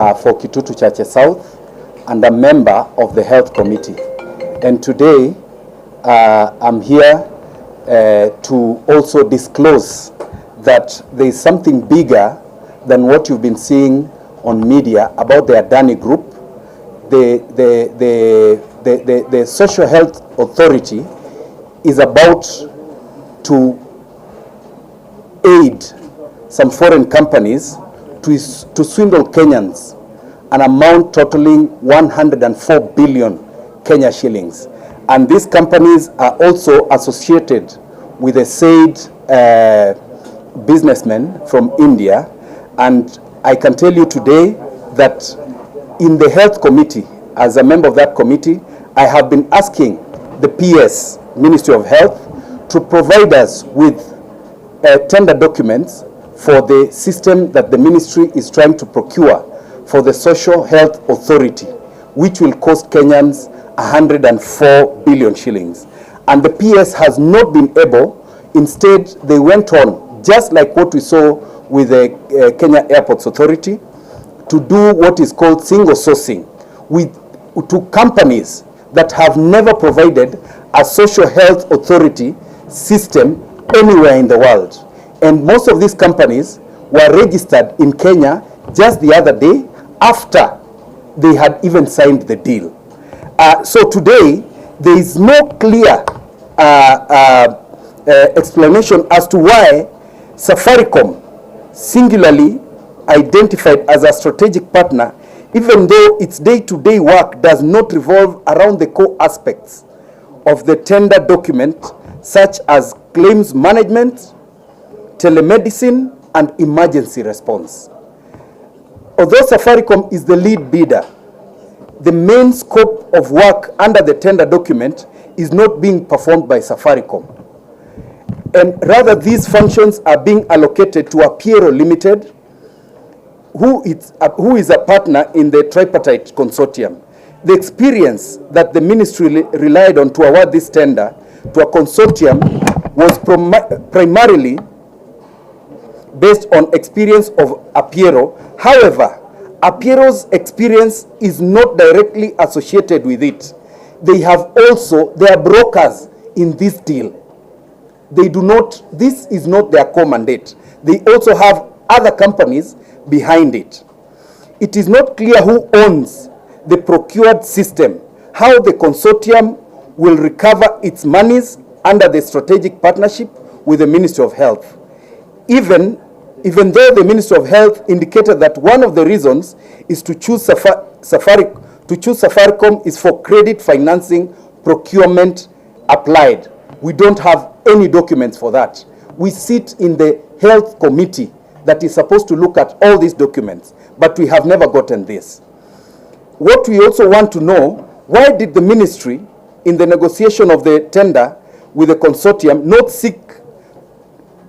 For Kitutu Chache South and a member of the Health Committee. And today I'm here to also disclose that there is something bigger than what you've been seeing on media about the Adani group. The Social Health Authority is about to aid some foreign companies to swindle Kenyans an amount totaling 104 billion Kenya shillings. And these companies are also associated with a said businessman from India. And I can tell you today that in the Health Committee, as a member of that committee, I have been asking the PS, Ministry of Health, to provide us with tender documents for the system that the ministry is trying to procure for the Social Health Authority, which will cost Kenyans 104 billion shillings. And the PS has not been able. Instead, they went on, just like what we saw with the Kenya Airports Authority, to do what is called single sourcing to companies that have never provided a social health authority system anywhere in the world. And most of these companies were registered in Kenya just the other day after they had even signed the deal. So today, there is no clear explanation as to why Safaricom, singularly identified as a strategic partner, even though its day-to-day work does not revolve around the core aspects of the tender document, such as claims management, telemedicine, and emergency response. Although Safaricom is the lead bidder, the main scope of work under the tender document is not being performed by Safaricom. And rather, these functions are being allocated to Appiero Limited, who is a partner in the tripartite consortium. The experience that the ministry relied on to award this tender to a consortium was primarily based on experience of Appiero. However, Appiero's experience is not directly associated with it. They are brokers in this deal. This is not their core mandate. They also have other companies behind it. It is not clear who owns the procured system, how the consortium will recover its monies under the strategic partnership with the Ministry of Health. Even though the Ministry of Health indicated that one of the reasons is to choose Safaricom is for credit financing procurement applied. We don't have any documents for that. We sit in the Health Committee that is supposed to look at all these documents, but we have never gotten this. What we also want to know, why did the ministry, in the negotiation of the tender with the consortium, not seek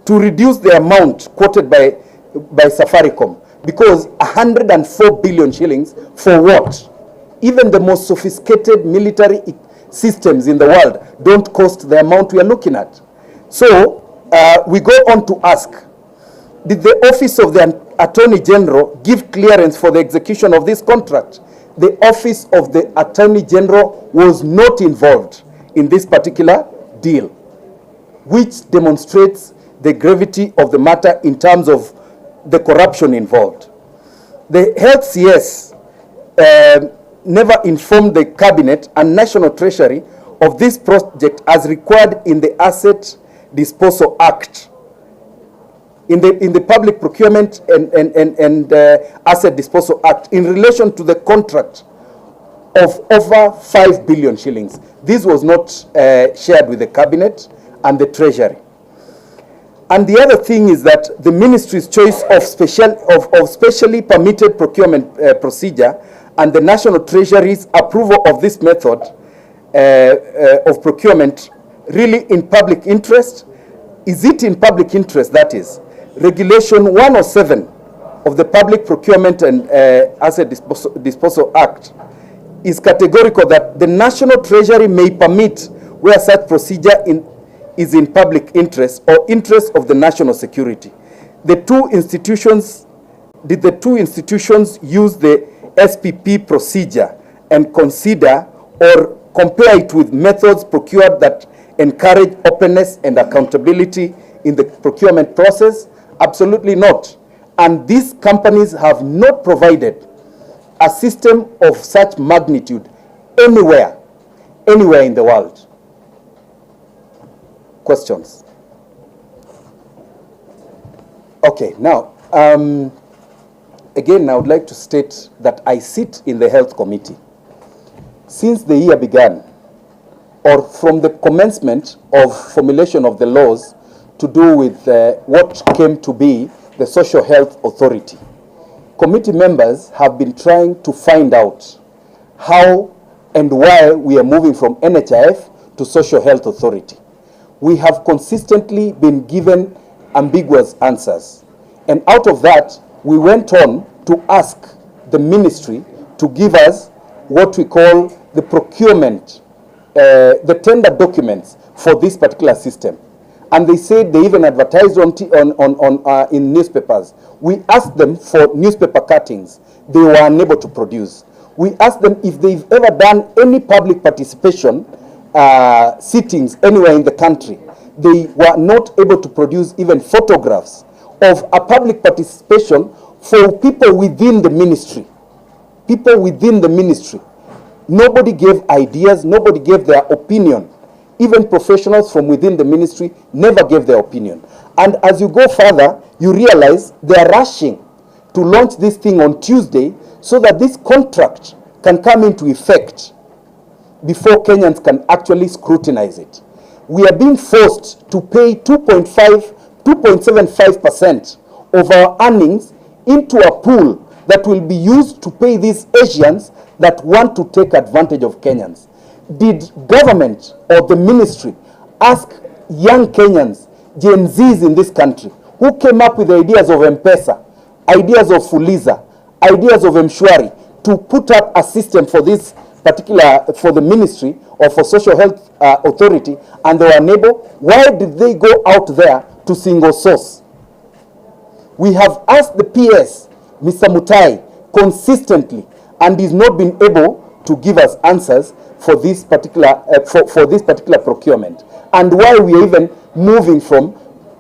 to reduce the amount quoted by Safaricom? Because 104 billion shillings for what? Even the most sophisticated military systems in the world don't cost the amount we are looking at. So we go on to ask, did the Office of the Attorney General give clearance for the execution of this contract? The Office of the Attorney General was not involved in this particular deal, which demonstrates the gravity of the matter in terms of the corruption involved. The Health CS never informed the Cabinet and National Treasury of this project as required in the Asset Disposal Act. In the Public Procurement and Asset Disposal Act, in relation to the contract of over 5 billion shillings. This was not shared with the Cabinet and the Treasury. And the other thing is that the ministry's choice of specially permitted procurement procedure and the National Treasury's approval of this method of procurement really in public interest? Is it in public interest, that is? Regulation 107 of the Public Procurement and Asset Disposal Act is categorical that the National Treasury may permit where such procedure is in public interest or interest of the national security. The two institutions did the two institutions use the SPP procedure and consider or compare it with methods procured that encourage openness and accountability in the procurement process? Absolutely not. And these companies have not provided a system of such magnitude anywhere in the world. Questions? Okay, now, again, I would like to state that I sit in the Health Committee. Since the year began, or from the commencement of formulation of the laws to do with what came to be the Social Health Authority, committee members have been trying to find out how and why we are moving from NHIF to Social Health Authority. We have consistently been given ambiguous answers. And out of that, we went on to ask the ministry to give us what we call the procurement, the tender documents for this particular system. And they said they even advertised in newspapers. We asked them for newspaper cuttings. They were unable to produce. We asked them if they've ever done any public participation sittings anywhere in the country. They were not able to produce even photographs of a public participation for people within the ministry. People within the ministry. Nobody gave ideas, nobody gave their opinion. Even professionals from within the ministry never gave their opinion. And as you go further, you realize they are rushing to launch this thing on Tuesday so that this contract can come into effect before Kenyans can actually scrutinize it. We are being forced to pay 2.75% of our earnings into a pool that will be used to pay these Asians that want to take advantage of Kenyans. Did government or the ministry ask young Kenyans, Gen Zs in this country, who came up with the ideas of M-Pesa, ideas of Fuliza, ideas of Mshwari, to put up a system for this particular, for the ministry or for Social Health Authority, and they were unable? Why did they go out there to single source? We have asked the PS, Mr. Mutai, consistently, and he's not been able to give us answers for this particular for this particular procurement, and why we are even moving from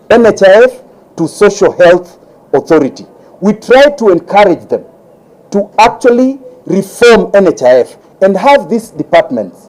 NHIF to Social Health Authority. We try to encourage them to actually reform NHIF and have these departments